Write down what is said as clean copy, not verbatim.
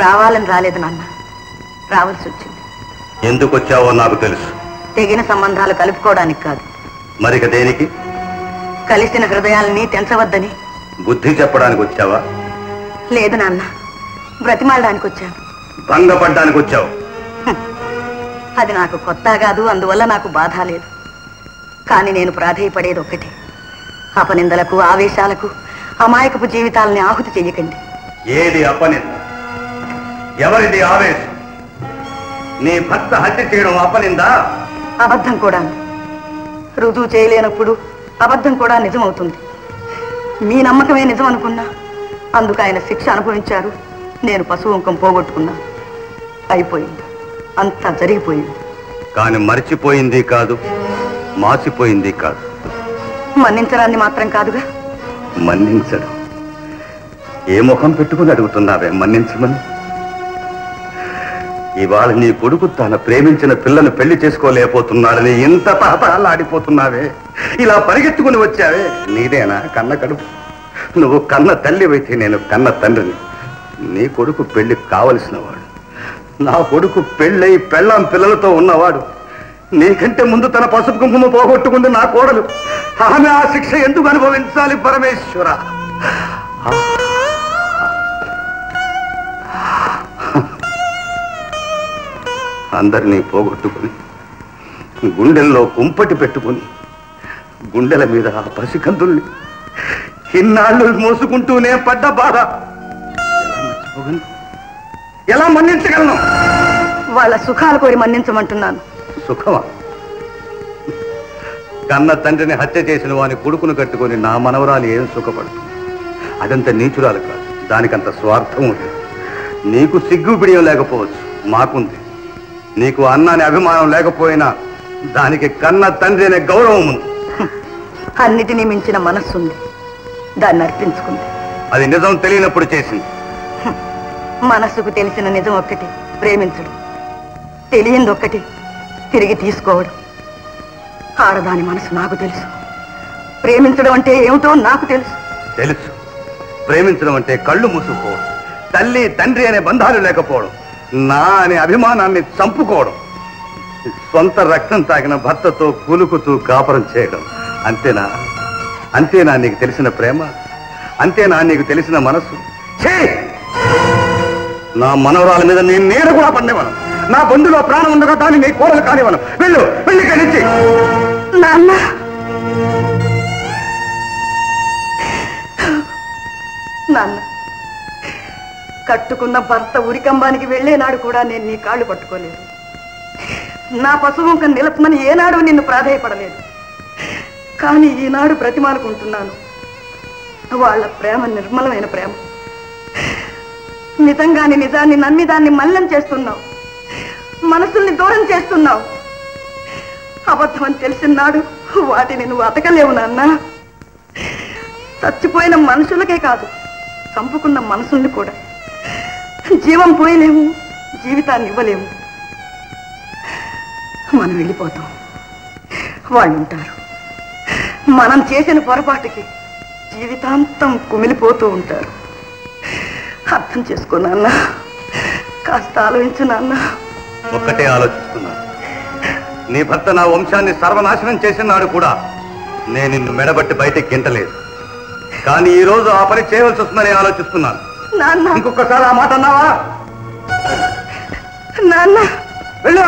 రావాలని రాలేదు నాన్న, రావాల్సి వచ్చింది. ఎందుకు వచ్చావో నాకు తెలుసు. తెగిన సంబంధాలు కలుపుకోవడానికి కాదు. మరిక దేనికి? కలిసిన హృదయాల్ని తెంచవద్దని. బుద్ధి చెప్పడానికి వచ్చావా? లేదు నాన్న, బ్రతిమాలడానికి వచ్చాను. భంగపడ్డానికి వచ్చావు. అది నాకు కొత్త కాదు, అందువల్ల నాకు బాధ లేదు. కానీ నేను ప్రాధేయపడేది ఒక్కటి, అపనిందలకు ఆవేశాలకు అమాయకపు జీవితాలని ఆహుతి చెయ్యకండి. ఏది అపనింద? ఎవరిది ఆవేశం? నీ భర్త హత్య చేయడం అపనిందా? అబద్ధం కూడా. రుజువు చేయలేనప్పుడు అబద్ధం కూడా నిజమవుతుంది. మీ నమ్మకమే నిజం అనుకున్నా, అందుకు ఆయన శిక్ష అనుభవించారు, నేను పశువుంకం పోగొట్టుకున్నా. అయిపోయింది, అంతా జరిగిపోయింది. కాని మర్చిపోయింది కాదు, మాసిపోయింది కాదు. మన్నించడాన్ని మాత్రం కాదుగా. మన్నించడం? ఏ ముఖం పెట్టుకుని అడుగుతున్నావే మన్నించమని? ఇవాళ నీ కొడుకు తన ప్రేమించిన పిల్లను పెళ్లి చేసుకోలేకపోతున్నాడని ఇంత తాతలాడిపోతున్నావే, ఇలా పరిగెత్తుకుని వచ్చావే. నీదేనా కన్న కడుపు? నువ్వు కన్న తల్లివైతే నేను కన్న తండ్రిని. నీ కొడుకు పెళ్లి కావలసిన వాడు, నా కొడుకు పెళ్ళై పెళ్ళాం పిల్లలతో ఉన్నవాడు. నీకంటే ముందు తన పసుపు కుంకుమ పోగొట్టుకుంది నా కోడలు. ఆమె ఆ శిక్ష ఎందుకు అనుభవించాలి పరమేశ్వర? అందరినీ పోగొట్టుకుని గుండెల్లో కుంపటి పెట్టుకుని గుండెల మీద ఆ పసికందుల్ని ఇన్నాళ్ళు మోసుకుంటూనే పడ్డ బాధ ఎలా మన్నించగలను? వాళ్ళ సుఖాలు కోరి మన్నించమంటున్నాను. సుఖమా? కన్న తండ్రిని హత్య చేసిన వాని కొడుకును కట్టుకొని నా మనవరాలు ఏం సుఖపడుతుంది? అదంత నీచురాలు కాదు, దానికంత స్వార్థం ఉంది. నీకు సిగ్గు బిడియం లేకపోవచ్చు, మాకుంది. నీకు అన్నాని అభిమానం లేకపోయినా దానికి కన్న తండ్రి అనే గౌరవం ఉంది. అన్నిటినీ మించిన మనస్సుంది, దాన్ని అర్పించుకుంది. అది నిజం తెలియనప్పుడు చేసింది. మనస్సుకు తెలిసిన నిజం ఒక్కటి, ప్రేమించడం. తెలియంది ఒక్కటి, తిరిగి తీసుకోవడం. ఆడదాని మనసు నాకు తెలుసు, ప్రేమించడం అంటే ఏమిటో నాకు తెలుసు. తెలుసు, ప్రేమించడం అంటే కళ్ళు మూసుకోవడం, తల్లి తండ్రి అనే బంధాలు లేకపోవడం, నా అనే అభిమానాన్ని చంపుకోవడం, సొంత రక్తం తాగిన భర్తతో కులుకుతూ కాపురం చేయడం. అంతేనా? అంతేనా నీకు తెలిసిన ప్రేమ? అంతేనా నీకు తెలిసిన మనస్సు? నా మనవరాల మీద నేను నీడ కూడా పడినవను. నా బంధులో ప్రాణం ఉండగా దాన్ని నీ కోడలు కానివను. వెళ్ళు, వెళ్ళి కలిసి. నాన్న, నాన్న, కట్టుకున్న భర్త ఉరికంబానికి వెళ్లేనాడు కూడా నేను నీ కాళ్ళు పట్టుకోలేదు. నా పశువుంకం నిలపమని ఏనాడు నిన్ను ప్రాధేయపడలేదు. కానీ ఈనాడు బ్రతిమాలుకుంటున్నాను. వాళ్ళ ప్రేమ నిర్మలమైన ప్రేమ. నిజంగాని నిజాన్ని నమ్మి దాన్ని మల్లం చేస్తున్నావు, మనసుల్ని దూరం చేస్తున్నావు. అబద్ధం అని తెలిసిన నాడు వాటిని నువ్వు అతకలేవు నాన్న. చచ్చిపోయిన మనుషులకే కాదు, చంపుకున్న మనసుల్ని కూడా జీవం పోయలేము, జీవితాన్ని ఇవ్వలేము. మనం వెళ్ళిపోతాం, వాళ్ళు ఉంటారు. మనం చేసిన పొరపాటుకి జీవితాంతం కుమిలిపోతూ ఉంటారు. అర్థం చేసుకో నాన్న, కాస్త ఆలోచించు నాన్న. ఒక్కటే ఆలోచిస్తున్నాను, నీ భర్త నా వంశాన్ని సర్వనాశనం చేసిన నాడు కూడా నేను నిన్ను మెడబట్టి బయటకి గింటలేదు. కానీ ఈ రోజు ఆ పని చేయవలసి వస్తుందని ఆలోచిస్తున్నాను. నాన్న, ఇంకొకసారి ఆ మాట అన్నావా? నాన్న, వెళ్ళు.